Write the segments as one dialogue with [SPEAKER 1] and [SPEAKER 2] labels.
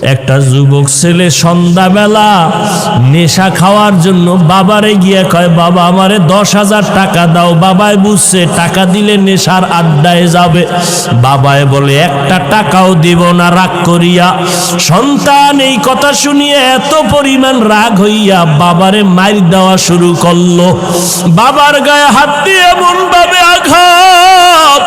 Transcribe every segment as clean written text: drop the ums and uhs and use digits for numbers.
[SPEAKER 1] একটা যুবক ছেলে সন্ধ্যাবেলা নেশা খাওয়ার জন্য বাবারে গিয়ে কয়, বাবা আমারে 10,000 টাকা দাও। বাবায় বুঝছে টাকা দিলে নেশার আড্ডায় যাবে। বাবায় বলে একটা টাকাও দিব না, রাগ করিয়া। সন্তান এই কথা শুনিয়ে এত পরিমাণ রাগ হইয়া বাবারে মাইর দেওয়া শুরু করলো। বাবার গায়ে হাত দিয়ে এমন ভাবে আঘাত,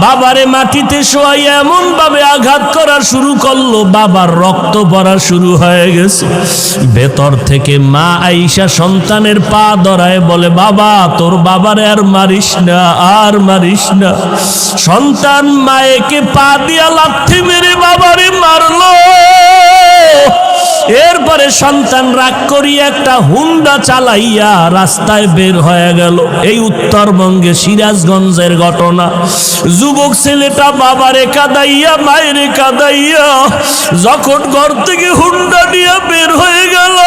[SPEAKER 1] বাবারে মাটিতে শোয়াইয়া এমন ভাবে আঘাত করা শুরু করলো, বাবার রক্ত পড়া শুরু হয়ে গেছে। ভেতর থেকে মা আয়েশা সন্তানের পা ধরায় বলে, বাবা তোর বাবারে আর মারিস না, আর মারিস না। সন্তান মায়েকে পা দিয়া লাথি মেরে বাবারে মারলো। এরপরে সন্তান রাগ করিয়া একটা হুন্ডা চালাইয়া রাস্তায় বের হয়ে গেল। এই উত্তরবঙ্গে সিরাজগঞ্জের ঘটনা। যুবক ছেলেটা বাবারে কাঁদাইয়া মায়েরে কাঁদাইয়া যখন ঘর থেকে হুন্ডা নিয়ে বের হয়ে গেল,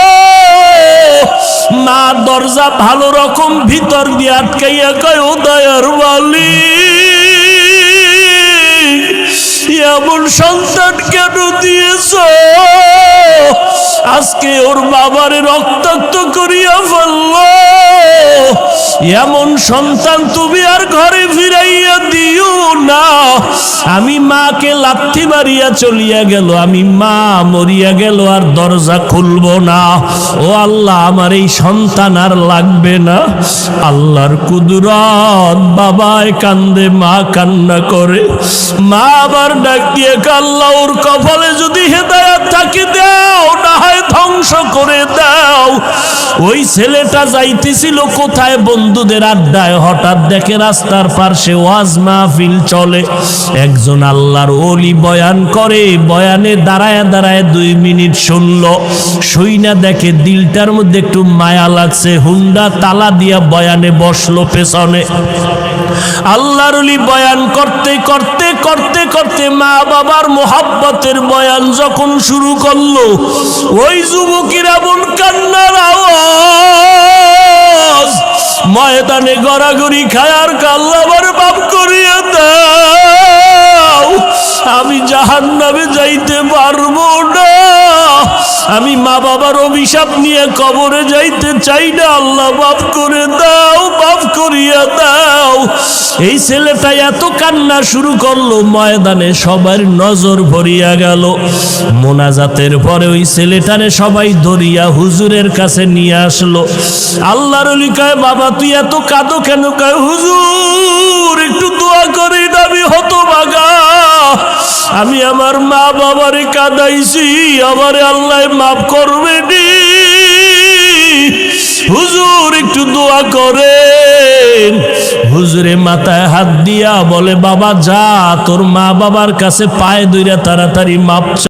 [SPEAKER 1] মা দরজা ভালো রকম ভিতর দিয়ে আটকাইয়া কয়, ও দয়ার মালিক, এমন সন্তান কেন দিয়েছ? আজকে ওর বাবারে রক্তাক্ত করিয়া ফেলল। এমন সন্তান তুমি আর ঘরে ফিরাইয়া দিও না। আমি মাকে লাথি মারিয়া চলিয়া গেল, আমি মা মরিয়া গেল আর দরজা খুলব না। ও আল্লাহ, আমার এই সন্তান আর লাগবে না। আল্লাহর কুদরত, বাবায় কান্দে, মা কান্না করে। মা আবার ডাক দিয়ে, আল্লাহ ওর কপালে যদি হেদায়েত থাকে দাও, না হয় ধ্বংস করে দাও। ওই ছেলেটা যাইতেছিল কোথায়? বন্ধুদের আড্ডায়। হঠাৎ দেখে রাস্তার পাশে ওয়াজ মাহফিল চলে, একজন আল্লাহর ওলি বয়ান করে। বয়ানে দাঁড়ায় দাঁড়ায় 2 মিনিট শুনলো। শুইনা দেখে দিলটার মধ্যে একটু মায়া লাগছে। হুন্ডা তালা দিয়া বয়ানে বসলো পেছনে। আল্লাহর ওলি বয়ান করতে করতে করতে করতে মা বাবার মোহাব্বতের বয়ান যখন শুরু করলো, ওই যুবকের এমন কান্নার আওয়াজ, ময়দানে গড়াগড়ি খায় আর আল্লাহ আমার মাফ করিয়ে দাও, আমি জাহান্নামে যাইতে পারবো না, আমি মা বাবার অভিশাপ নিয়ে কবরে যাইতে চাই না, আল্লাহ মাফ করে দাও, মাফ করিয়া দাও। এই ছেলেটা এত কান্না শুরু করলো, ময়দানে সবার নজর ভরিয়া গেল। মোনাজাতের পরে ওই ছেলেটারে সবাই ধরিয়া হুজুরের কাছে নিয়ে আসলো। আল্লাহর ওলি কয়, বাবা তুই এত কাঁদো কেন? কয়, হুজুর একটু দোয়া করি না, আমি হতভাগা, আমি আমার মা বাবারে কাঁদাইছি, আমারে আল্লাহ মাফ করবে নি, হুজুর একটু দোয়া করেন। হুজুরে মাথায় হাত দিয়া বলে, বাবা যা তোর মা বাবার কাছে পায়ে ধইরা তাড়াতাড়ি মাপ